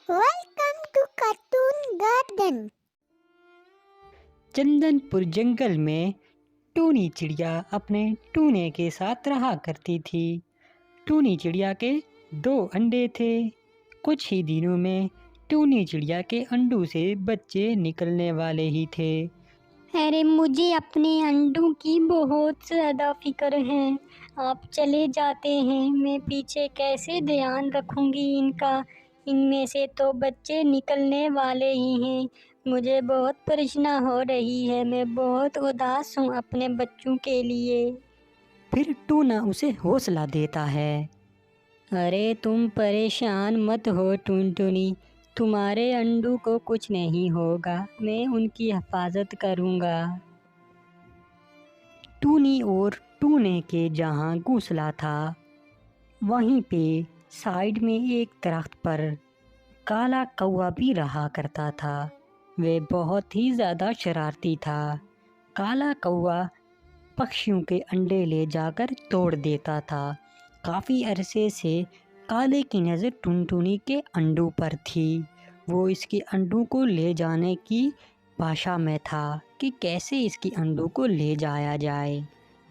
Welcome to Cartoon Garden. Chandanpur जंगल में टूनी चिड़िया अपने टूने के साथ रहा करती थी। टूनी चिड़िया के 2 अंडे थे। कुछ ही दिनों में टूनी चिड़िया के अंडों से बच्चे निकलने वाले ही थे। अरे मुझे अपने अंडों की बहुत ज़्यादा फिक्र है। आप चले जाते हैं, मैं पीछे कैसे ध्यान रखूंगी इनका। इनमें से तो बच्चे निकलने वाले ही हैं। मुझे बहुत परेशानी हो रही है। मैं बहुत उदास हूँ अपने बच्चों के लिए। फिर टूना उसे हौसला देता है। अरे तुम परेशान मत हो टुनटुनी, तुम्हारे अंडों को कुछ नहीं होगा। मैं उनकी हिफाजत करूँगा। टूनी और टूने के जहाँ घोंसला था वहीं पे साइड में एक दरख्त पर काला कौवा भी रहा करता था। वह बहुत ही ज़्यादा शरारती था। काला कौवा पक्षियों के अंडे ले जाकर तोड़ देता था। काफ़ी अरसे से काले की नज़र टुनटुनी के अंडों पर थी। वो इसके अंडों को ले जाने की भाषा में था कि कैसे इसके अंडों को ले जाया जाए।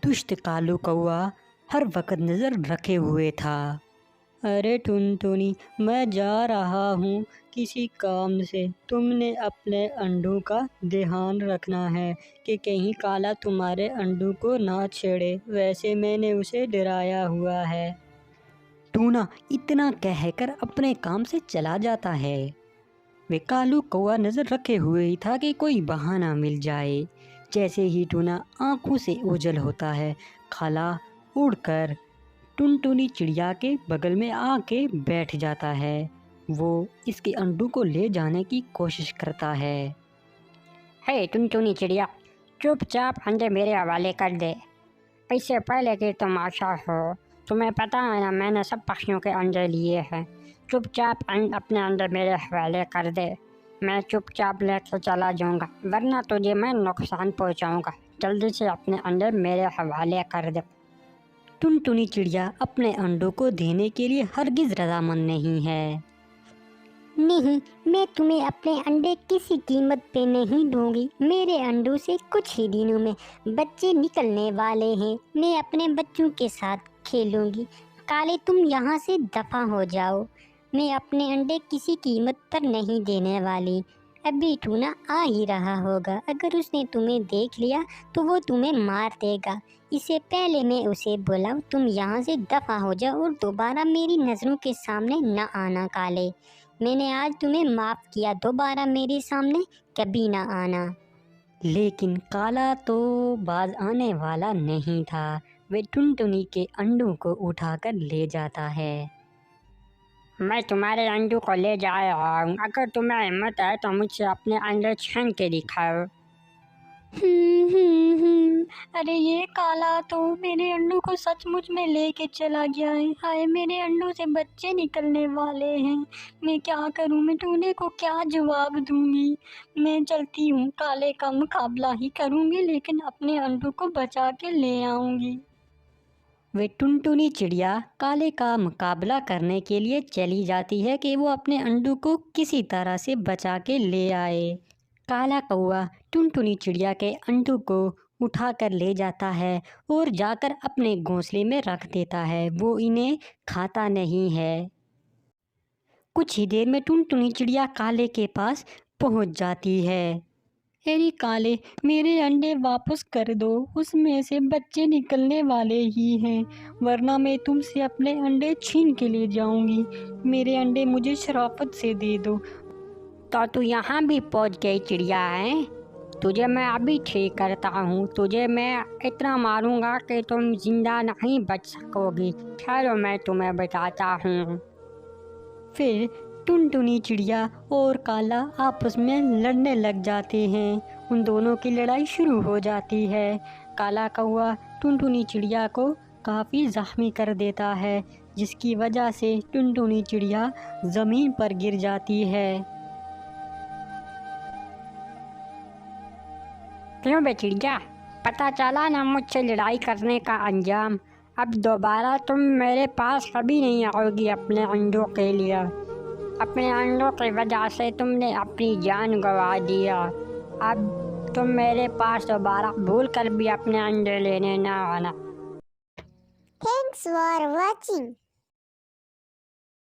दुष्ट कालू कौवा हर वक्त नज़र रखे हुए था। अरे टुनटुनी, मैं जा रहा हूँ किसी काम से। तुमने अपने अंडों का ध्यान रखना है कि कहीं काला तुम्हारे अंडों को ना छेड़े। वैसे मैंने उसे डराया हुआ है। टूना इतना कहकर अपने काम से चला जाता है। वे कालू कौवा नज़र रखे हुए ही था कि कोई बहाना मिल जाए। जैसे ही टूना आंखों से ओझल होता है, काला उड़कर टुनटुनी चिड़िया के बगल में आके बैठ जाता है। वो इसके अंडों को ले जाने की कोशिश करता है। हे टुनटुनी चिड़िया, चुपचाप अंडे मेरे हवाले कर दे। इससे पहले कि तुम आशा हो, तुम्हें पता है ना, मैंने सब पक्षियों के अंडे लिए हैं। चुपचाप अपने अंडे मेरे हवाले कर दे। मैं चुपचाप लेकर चला जाऊंगा, वरना तुझे मैं नुकसान पहुंचाऊंगा। जल्दी से अपने अंडे मेरे हवाले कर दे। टुनटुनी चिड़िया अपने अंडों को देने के लिए हरगिज़ रजामंद नहीं है। नहीं, मैं तुम्हें अपने अंडे किसी कीमत पे नहीं दूंगी। मेरे अंडों से कुछ ही दिनों में बच्चे निकलने वाले हैं। मैं अपने बच्चों के साथ खेलूंगी। काले, तुम यहाँ से दफा हो जाओ। मैं अपने अंडे किसी कीमत पर नहीं देने वाली। अभी टूना आ ही रहा होगा। अगर उसने तुम्हें देख लिया तो वो तुम्हें मार देगा। इससे पहले मैं उसे बुलाऊं, तुम यहाँ से दफा हो जाओ और दोबारा मेरी नज़रों के सामने न आना काले। मैंने आज तुम्हें माफ़ किया, दोबारा मेरे सामने कभी ना आना। लेकिन काला तो बाज आने वाला नहीं था। वे टुनटुनी के अंडों को उठाकर ले जाता है। मैं तुम्हारे अंडों को ले जा रहा हूँ। अगर तुम्हें हिम्मत है तो मुझसे अपने अंडे छीन के दिखाओ। अरे ये काला तो मेरे अंडों को सचमुच में लेके चला गया है। हाय, मेरे अंडों से बच्चे निकलने वाले हैं। मैं क्या करूं? मैं टूने को क्या जवाब दूंगी? मैं चलती हूँ, काले का मुकाबला ही करूंगी, लेकिन अपने अंडों को बचा के ले आऊंगी। वे टुनटुनी चिड़िया काले का मुकाबला करने के लिए चली जाती है कि वो अपने अंडों को किसी तरह से बचा के ले आए। काला कौवा टुनटुनी चिड़िया के अंडों को उठाकर ले जाता है और जाकर अपने घोंसले में रख देता है। वो इन्हें खाता नहीं है। कुछ ही देर में टुनटुनी चिड़िया काले के पास पहुंच जाती है। अरे काले, मेरे अंडे वापस कर दो। उसमें से बच्चे निकलने वाले ही हैं, वरना मैं तुमसे अपने अंडे छीन के ले जाऊंगी। मेरे अंडे मुझे शराफत से दे दो। तो तू यहाँ भी पहुँच गई चिड़िया है? तुझे मैं अभी ठीक करता हूँ। तुझे मैं इतना मारूंगा कि तुम जिंदा नहीं बच सकोगी। चलो मैं तुम्हें बताता हूँ। फिर टुनटुनी चिड़िया और काला आपस में लड़ने लग जाते हैं। उन दोनों की लड़ाई शुरू हो जाती है। काला कौवा टुनटुनी चिड़िया को काफ़ी ज़ख्मी कर देता है, जिसकी वजह से टुनटुनी चिड़िया ज़मीन पर गिर जाती है। क्यों बे चिड़िया, पता चला ना मुझसे लड़ाई करने का अंजाम? अब दोबारा तुम मेरे पास कभी नहीं आओगी अपने अंडों के लिए। अपने अंडों की वजह से तुमने अपनी जान गंवा दिया। अब तुम मेरे पास दोबारा भूल कर भी अपने अंडे लेने ना आना। Thanks for watching.